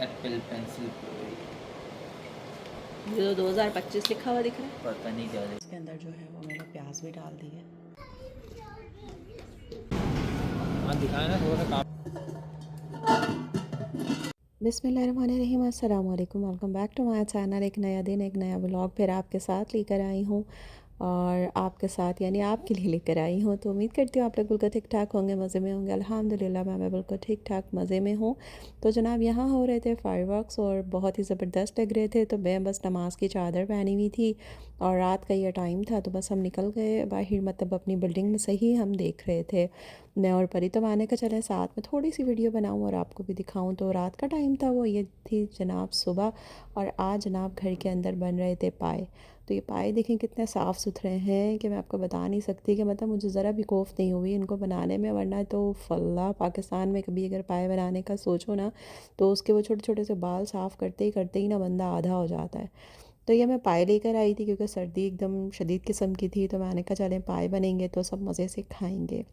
Apple pencil ये तो 2025 लिखा हुआ दिख रहा है। पता नहीं क्या है। इसके अंदर जो है वो मैंने प्याज भी डाल दी है। हाँ दिखाया ना थोड़ा सा काम। बिस्मिल्लाहिर्रहमानिर्रहीम, अस्सलाम वालेकुम, welcome back to my channel. एक नया दिन, एक नया व्लॉग फिर आपके साथ लेकर आई हूँ और आपके साथ यानी आपके लिए लेकर आई हूँ। तो उम्मीद करती हूँ आप लोग बिल्कुल ठीक ठाक होंगे, मज़े में होंगे। अल्हम्दुलिल्लाह मैं बिल्कुल ठीक ठाक मज़े में हूँ। तो जनाब यहाँ हो रहे थे फायरवर्क्स और बहुत ही ज़बरदस्त लग रहे थे। तो मैं बस नमाज की चादर पहनी हुई थी और रात का ये टाइम था, तो बस हम निकल गए बाहर, मतलब अपनी बिल्डिंग में से ही हम देख रहे थे मैं और परी। तो मैंने कहा चलें साथ में थोड़ी सी वीडियो बनाऊं और आपको भी दिखाऊं। तो रात का टाइम था, वो ये थी जनाब सुबह। और आज जनाब घर के अंदर बन रहे थे पाए। तो ये पाए देखें कितने साफ़ सुथरे हैं कि मैं आपको बता नहीं सकती, कि मतलब मुझे ज़रा भी खौफ नहीं हुई इनको बनाने में। वरना तो फल्ला पाकिस्तान में कभी अगर पाए बनाने का सोचो ना, तो उसके वो छोटे छोटे से बाल साफ़ करते ही ना बंदा आधा हो जाता है। तो ये मैं पाए लेकर आई थी क्योंकि सर्दी एकदम शदीद किस्म की थी। तो मैंने कहा चलें पाए बनेंगे तो सब मज़े से खाएंगे।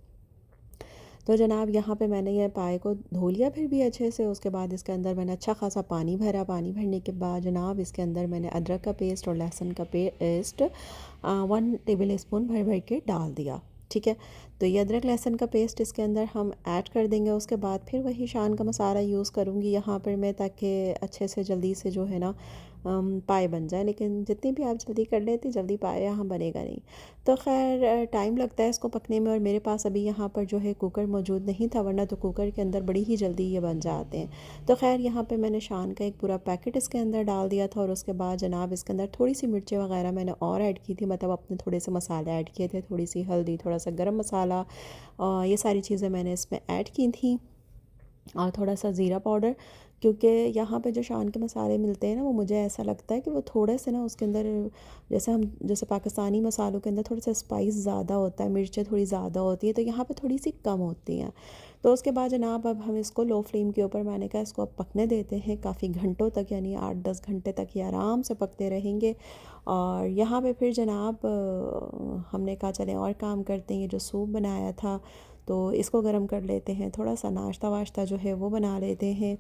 तो जनाब यहाँ पे मैंने ये पाए को धो लिया फिर भी अच्छे से। उसके बाद इसके अंदर मैंने अच्छा खासा पानी भरा। पानी भरने के बाद जनाब इसके अंदर मैंने अदरक का पेस्ट और लहसुन का पेस्ट 1 टेबल स्पून भर भर के डाल दिया। ठीक है। तो ये अदरक लहसुन का पेस्ट इसके अंदर हम ऐड कर देंगे। उसके बाद फिर वही शान का मसाला यूज़ करूँगी यहाँ पर मैं, ताकि अच्छे से जल्दी से जो है ना पाए बन जाए। लेकिन जितनी भी आप जल्दी कर लेती जल्दी पाए यहाँ बनेगा नहीं। तो खैर टाइम लगता है इसको पकने में। और मेरे पास अभी यहाँ पर जो है कुकर मौजूद नहीं था, वरना तो कुकर के अंदर बड़ी ही जल्दी ये बन जाते हैं। तो खैर यहाँ पे मैंने शान का एक पूरा पैकेट इसके अंदर डाल दिया था। और उसके बाद जनाब इसके अंदर थोड़ी सी मिर्चें वगैरह मैंने और ऐड की थी, मतलब अपने थोड़े से मसाले ऐड किए थे, थोड़ी सी हल्दी, थोड़ा सा गरम मसाला, ये सारी चीज़ें मैंने इसमें ऐड की थी। और थोड़ा सा ज़ीरा पाउडर, क्योंकि यहाँ पे जो शान के मसाले मिलते हैं ना, वो मुझे ऐसा लगता है कि वो थोड़े से ना उसके अंदर, जैसे पाकिस्तानी मसालों के अंदर थोड़ा सा स्पाइस ज़्यादा होता है, मिर्चें थोड़ी ज़्यादा होती है, तो यहाँ पे थोड़ी सी कम होती हैं। तो उसके बाद जनाब अब हम इसको लो फ्लेम के ऊपर, मैंने कहा इसको अब पकने देते हैं काफ़ी घंटों तक, यानी 8-10 घंटे तक ये आराम से पकते रहेंगे। और यहाँ पे फिर जनाब हमने कहा चलें और काम करते हैं। ये जो सूप बनाया था तो इसको गर्म कर लेते हैं, थोड़ा सा नाश्ता वाश्ता जो है वो बना लेते हैं।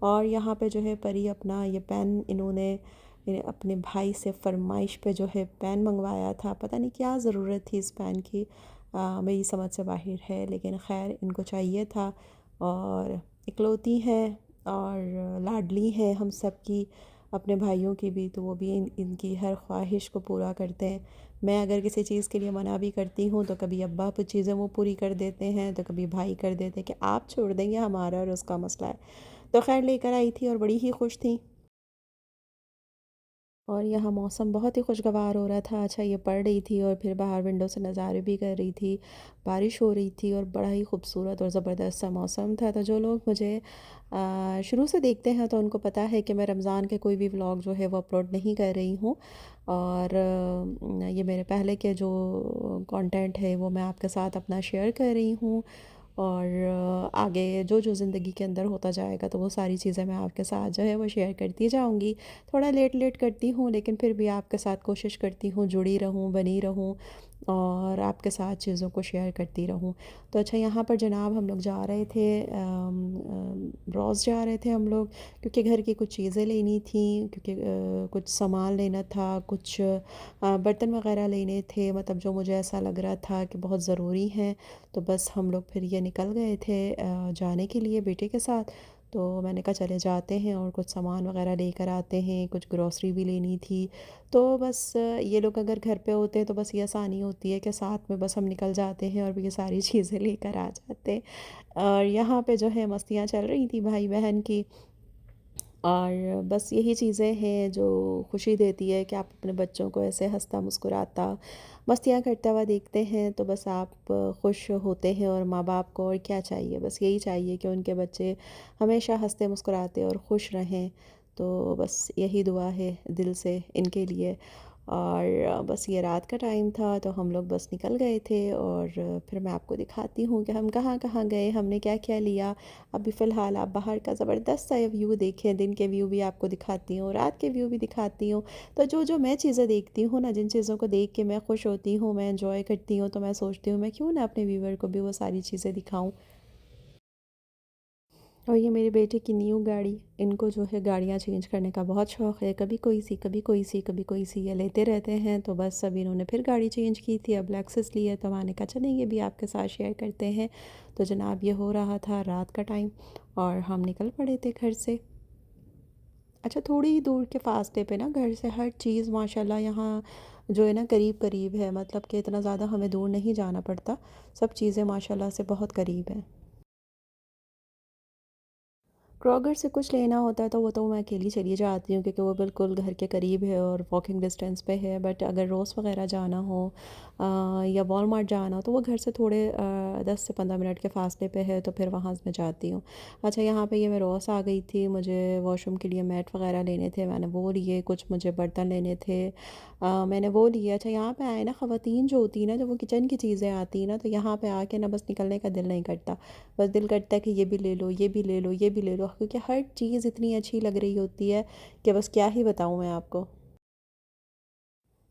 और यहाँ पे जो है परी अपना ये पेन, इन्हें अपने भाई से फरमाइश पे जो है पेन मंगवाया था। पता नहीं क्या ज़रूरत थी इस पेन की, मेरी समझ से बाहर है, लेकिन ख़ैर इनको चाहिए था। और इकलौती है और लाडली है हम सब की, अपने भाइयों की भी। तो वो भी इनकी हर ख्वाहिश को पूरा करते हैं। मैं अगर किसी चीज़ के लिए मना भी करती हूँ तो कभी अब्बा कुछ चीज़ें वो पूरी कर देते हैं, तो कभी भाई कर देते हैं कि आप छोड़ देंगे, हमारा और उसका मसला है। तो खैर लेकर आई थी और बड़ी ही खुश थी। और यहाँ मौसम बहुत ही खुशगवार हो रहा था। अच्छा ये पढ़ रही थी और फिर बाहर विंडो से नज़ारे भी कर रही थी, बारिश हो रही थी और बड़ा ही खूबसूरत और ज़बरदस्त सा मौसम था। तो जो लोग मुझे शुरू से देखते हैं तो उनको पता है कि मैं रमज़ान के कोई भी व्लॉग जो है वो अपलोड नहीं कर रही हूँ। और ये मेरे पहले के जो कंटेंट है वो मैं आपके साथ अपना शेयर कर रही हूँ। और आगे जो जो ज़िंदगी के अंदर होता जाएगा तो वो सारी चीज़ें मैं आपके साथ जो है वो शेयर करती जाऊँगी। थोड़ा लेट लेट करती हूँ, लेकिन फिर भी आपके साथ कोशिश करती हूँ जुड़ी रहूँ, बनी रहूँ और आपके साथ चीज़ों को शेयर करती रहूँ। तो अच्छा यहाँ पर जनाब हम लोग जा रहे थे, ब्रॉस जा रहे थे हम लोग, क्योंकि घर की कुछ चीज़ें लेनी थी, क्योंकि कुछ सामान लेना था, कुछ बर्तन वगैरह लेने थे, मतलब जो मुझे ऐसा लग रहा था कि बहुत ज़रूरी हैं। तो बस हम लोग फिर ये निकल गए थे जाने के लिए बेटे के साथ। तो मैंने कहा चले जाते हैं और कुछ सामान वगैरह लेकर आते हैं, कुछ ग्रॉसरी भी लेनी थी। तो बस ये लोग अगर घर पे होते हैं तो बस ये आसानी होती है कि साथ में बस हम निकल जाते हैं और ये सारी चीज़ें लेकर आ जाते हैं। और यहाँ पे जो है मस्तियाँ चल रही थी भाई बहन की। और बस यही चीज़ें हैं जो खुशी देती है कि आप अपने बच्चों को ऐसे हंसता मुस्कुराता मस्तियाँ करता हुआ देखते हैं, तो बस आप खुश होते हैं। और माँ बाप को और क्या चाहिए, बस यही चाहिए कि उनके बच्चे हमेशा हंसते मुस्कुराते और खुश रहें। तो बस यही दुआ है दिल से इनके लिए। और बस ये रात का टाइम था तो हम लोग बस निकल गए थे। और फिर मैं आपको दिखाती हूँ कि हम कहाँ कहाँ गए, हमने क्या क्या लिया। अभी फ़िलहाल आप बाहर का ज़बरदस्त सा व्यू देखें, दिन के व्यू भी आपको दिखाती हूँ, रात के व्यू भी दिखाती हूँ। तो जो जो मैं चीज़ें देखती हूँ ना, जिन चीज़ों को देख के मैं खुश होती हूँ, मैं एंजॉय करती हूँ, तो मैं सोचती हूँ मैं क्यों ना अपने व्यूवर को भी वो सारी चीज़ें दिखाऊँ। और ये मेरे बेटे की न्यू गाड़ी, इनको जो है गाड़ियाँ चेंज करने का बहुत शौक़ है। कभी कोई सी, कभी कोई सी, कभी कोई सी, ये लेते रहते हैं। तो बस अब इन्होंने फिर गाड़ी चेंज की थी, अब लेक्सस ली है। तो मैंने कहा चलें ये भी आपके साथ शेयर करते हैं। तो जनाब ये हो रहा था रात का टाइम और हम निकल पड़े थे घर से। अच्छा, थोड़ी ही दूर के फासले पे ना घर से हर चीज़ माशाल्लाह यहाँ जो है ना करीब करीब है, मतलब कि इतना ज़्यादा हमें दूर नहीं जाना पड़ता। सब चीज़ें माशाल्लाह से बहुत करीब हैं। क्रोगर से कुछ लेना होता है तो वो तो मैं अकेली चली जाती हूँ, क्योंकि वो बिल्कुल घर के करीब है और वॉकिंग डिस्टेंस पे है। बट अगर रोज़ वगैरह जाना हो या वॉलमार्ट जाना हो तो वो घर से थोड़े 10 से 15 मिनट के फासले पे है, तो फिर वहाँ मैं जाती हूँ। अच्छा, यहाँ पे ये मैं रोज़ आ गई थी, मुझे वॉशरूम के लिए मैट वगैरह लेने थे, मैंने वो लिए। कुछ मुझे बर्तन लेने थे, मैंने वो लिए। अच्छा, यहाँ पे आए ना ख़वातीन जो होती है ना, जब वो किचन की चीज़ें आती हैं ना, तो यहाँ पे आके ना बस निकलने का दिल नहीं करता। बस दिल करता है कि ये भी ले लो, ये भी ले लो, ये भी ले लो, क्योंकि हर चीज़ इतनी अच्छी लग रही होती है कि बस क्या ही बताऊँ मैं आपको।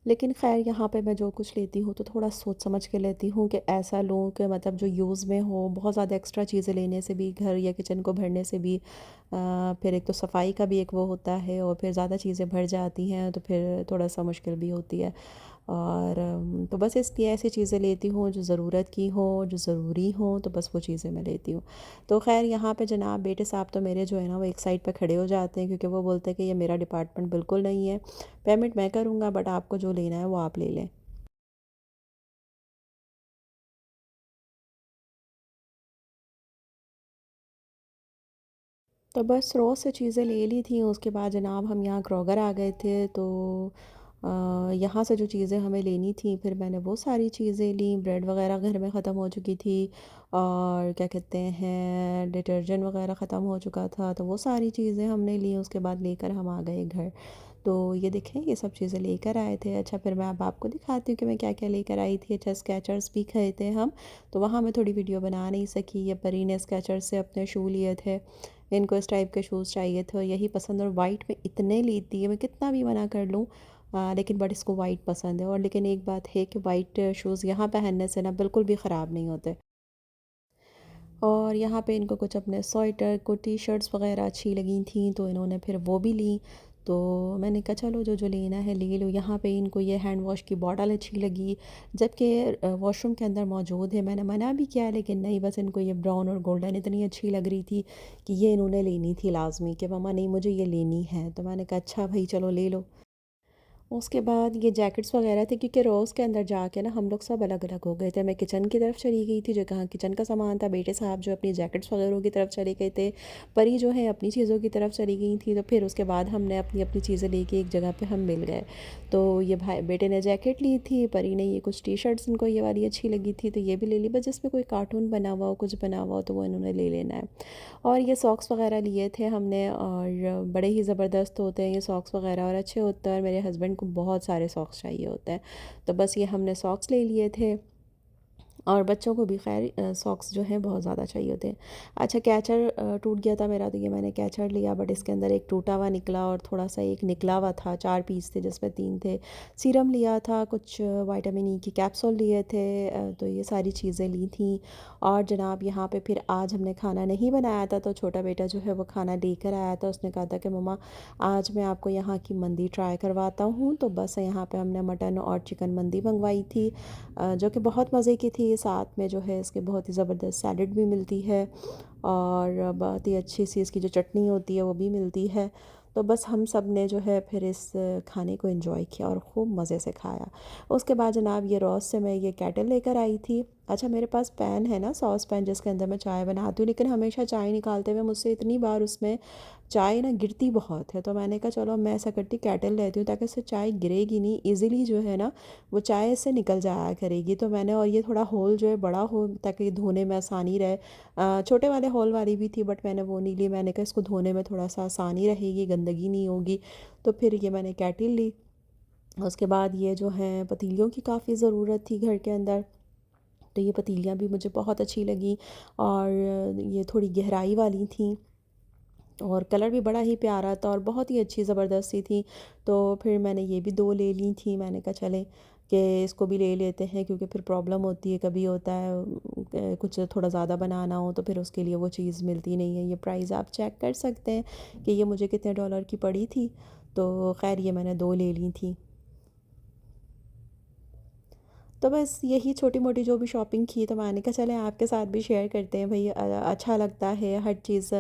लेकिन ख़ैर यहाँ पे मैं जो कुछ लेती हूँ तो थोड़ा सोच समझ के लेती हूँ कि ऐसा लूँ कि मतलब जो यूज़ में हो। बहुत ज़्यादा एक्स्ट्रा चीज़ें लेने से भी, घर या किचन को भरने से भी फिर एक तो सफाई का भी एक वो होता है, और फिर ज़्यादा चीज़ें भर जाती हैं तो फिर थोड़ा सा मुश्किल भी होती है। और तो बस इसलिए ऐसी चीज़ें लेती हूँ जो ज़रूरत की हो, जो ज़रूरी हो, तो बस वो चीज़ें मैं लेती हूँ। तो ख़ैर यहाँ पे जनाब बेटे साहब तो मेरे जो है ना वो एक साइड पे खड़े हो जाते हैं, क्योंकि वो बोलते हैं कि ये मेरा डिपार्टमेंट बिल्कुल नहीं है, पेमेंट मैं करूँगा, बट आपको जो लेना है वो आप ले लें। तो बस रोज़ से चीज़ें ले ली थी, उसके बाद जनाब हम यहाँ क्रोगर आ गए थे। तो यहाँ से जो चीज़ें हमें लेनी थी फिर मैंने वो सारी चीज़ें ली। ब्रेड वगैरह घर में ख़त्म हो चुकी थी, और क्या कहते हैं, डिटर्जेंट वगैरह ख़त्म हो चुका था, तो वो सारी चीज़ें हमने ली। उसके बाद लेकर हम आ गए घर। तो ये देखें, ये सब चीज़ें लेकर आए थे। अच्छा, फिर मैं अब आपको दिखाती हूँ कि मैं क्या क्या लेकर आई थी। अच्छा, स्केचर्स भी गए थे हम, तो वहाँ मैं थोड़ी वीडियो बना नहीं सकी। ये परी ने स्केचर्स से अपने शू लिए थे, इनको इस टाइप के शूज़ चाहिए थे और यही पसंद। और वाइट में इतने लेती है, मैं कितना भी मना कर लूँ लेकिन बट इसको वाइट पसंद है। और लेकिन एक बात है कि वाइट शूज़ यहाँ पहनने से ना बिल्कुल भी ख़राब नहीं होते। और यहाँ पे इनको कुछ अपने स्वेटर को टी शर्ट्स वगैरह अच्छी लगी थी, तो इन्होंने फिर वो भी ली। तो मैंने कहा चलो जो जो लेना है ले लो। यहाँ पे इनको ये हैंड वॉश की बॉटल अच्छी लगी, जबकि वॉशरूम के अंदर मौजूद है। मैंने मना भी किया, लेकिन नहीं, बस इनको ये ब्राउन और गोल्डन इतनी अच्छी लग रही थी कि ये इन्होंने लेनी थी लाजमी, कि मम्मा नहीं मुझे ये लेनी है। तो मैंने कहा अच्छा भाई चलो ले लो। उसके बाद ये जैकेट्स वगैरह थे, क्योंकि रोज़ के अंदर जाके ना हम लोग सब अलग अलग हो गए थे। मैं किचन की तरफ चली गई थी, जो कहाँ किचन का सामान था। बेटे साहब जो अपनी जैकेट्स वगैरह की तरफ चले गए थे। परी जो है अपनी चीज़ों की तरफ चली गई थी। तो फिर उसके बाद हमने अपनी अपनी चीज़ें लेके एक जगह पे हम मिल गए। तो ये भाई बेटे ने जैकेट ली थी, परी ने ये कुछ टी शर्ट्स, इनको ये वाली अच्छी लगी थी तो ये भी ले ली। बस जिसमें कोई कार्टून बना हुआ हो, कुछ बना हुआ हो, तो वो इन्होंने ले लेना है। और ये सॉक्स वगैरह लिए थे हमने, और बड़े ही ज़बरदस्त होते हैं ये सॉक्स वगैरह, और अच्छे होते हैं। और मेरे हस्बैंड को बहुत सारे सॉक्स चाहिए होते हैं, तो बस ये हमने सॉक्स ले लिए थे। और बच्चों को भी खैर सॉक्स जो हैं बहुत ज़्यादा चाहिए होते हैं। अच्छा, कैचर टूट गया था मेरा, तो ये मैंने कैचर लिया, बट इसके अंदर एक टूटा हुआ निकला और थोड़ा सा एक निकला हुआ था। 4 पीस थे जिसमें 3 थे। सीरम लिया था, कुछ विटामिन ई की कैप्सूल लिए थे। तो ये सारी चीज़ें ली थी। और जनाब यहाँ पे फिर आज हमने खाना नहीं बनाया था, तो छोटा बेटा जो है वो खाना लेकर आया था। उसने कहा था कि मम्मा आज मैं आपको यहाँ की मंदी ट्राई करवाता हूँ। तो बस यहाँ पे हमने मटन और चिकन मंदी मंगवाई थी, जो कि बहुत मज़े की थी। साथ में जो है इसके बहुत ही ज़बरदस्त सैलड भी मिलती है, और बहुत ही अच्छी सी इसकी जो चटनी होती है वो भी मिलती है। तो बस हम सब ने जो है फिर इस खाने को एंजॉय किया और खूब मज़े से खाया। उसके बाद जनाब ये रोज़ से मैं ये केटल लेकर आई थी। अच्छा, मेरे पास पैन है ना, सॉस पैन, जिसके अंदर मैं चाय बनाती हूँ, लेकिन हमेशा चाय निकालते हुए मुझसे इतनी बार उसमें चाय ना गिरती बहुत है। तो मैंने कहा चलो मैं ऐसा करती, केटल लेती हूँ, ताकि इससे चाय गिरेगी नहीं, इजीली जो है ना वो चाय इससे निकल जाया करेगी। तो मैंने, और ये थोड़ा होल जो है बड़ा हो, ताकि धोने में आसानी रहे। छोटे वाले होल वाली भी थी, बट मैंने वो नहीं ली। मैंने कहा इसको धोने में थोड़ा सा आसानी रहेगी, गंदगी नहीं होगी। तो फिर ये मैंने केटल ली। उसके बाद ये जो है पतीलियों की काफ़ी ज़रूरत थी घर के अंदर, तो ये पतीलियाँ भी मुझे बहुत अच्छी लगी। और ये थोड़ी गहराई वाली थी, और कलर भी बड़ा ही प्यारा था, और बहुत ही अच्छी ज़बरदस्त सी थी। तो फिर मैंने ये भी 2 ले ली थी। मैंने कहा चलें कि इसको भी ले लेते हैं, क्योंकि फिर प्रॉब्लम होती है, कभी होता है कुछ थोड़ा ज़्यादा बनाना हो तो फिर उसके लिए वो चीज़ मिलती नहीं है। ये प्राइस आप चेक कर सकते हैं कि ये मुझे कितने डॉलर की पड़ी थी। तो खैर ये मैंने 2 ले ली थी। तो बस यही छोटी मोटी जो भी शॉपिंग की, तो मैंने कहा चलें आपके साथ भी शेयर करते हैं भाई। अच्छा लगता है हर चीज़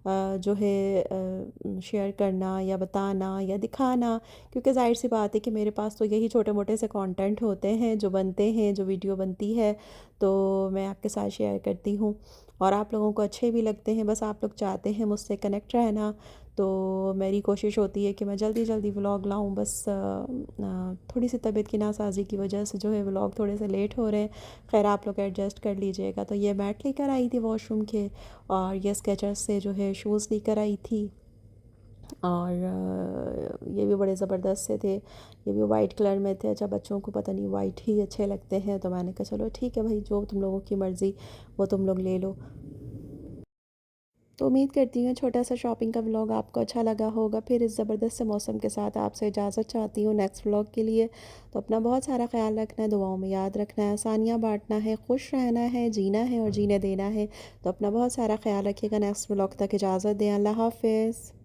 जो है शेयर करना या बताना या दिखाना, क्योंकि ज़ाहिर सी बात है कि मेरे पास तो यही छोटे मोटे से कंटेंट होते हैं जो बनते हैं, जो वीडियो बनती है तो मैं आपके साथ शेयर करती हूँ और आप लोगों को अच्छे भी लगते हैं। बस आप लोग चाहते हैं मुझसे कनेक्ट रहना, तो मेरी कोशिश होती है कि मैं जल्दी जल्दी व्लॉग लाऊं। बस थोड़ी सी तबीयत की नासाजी की वजह से जो है व्लॉग थोड़े से लेट हो रहे हैं। खैर आप लोग एडजस्ट कर लीजिएगा। तो ये मैट लेकर आई थी वॉशरूम के, और ये स्केचर्स से जो है शूज़ लेकर आई थी, और ये भी बड़े ज़बरदस्त से थे। ये भी वाइट कलर में थे। अच्छा बच्चों को पता नहीं वाइट ही अच्छे लगते हैं, तो मैंने कहा चलो ठीक है भाई, जो तुम लोगों की मर्ज़ी वो तुम लोग ले लो। तो उम्मीद करती हूँ छोटा सा शॉपिंग का व्लॉग आपको अच्छा लगा होगा। फिर इस ज़बरदस्त से मौसम के साथ आपसे इजाज़त चाहती हूँ नेक्स्ट व्लॉग के लिए। तो अपना बहुत सारा ख्याल रखना है, दुआओं में याद रखना है, आसानियाँ बांटना है, खुश रहना है, जीना है और जीने देना है। तो अपना बहुत सारा ख्याल रखिएगा। नेक्स्ट व्लॉग तक इजाज़त दें। अल्लाह हाफ़िज़।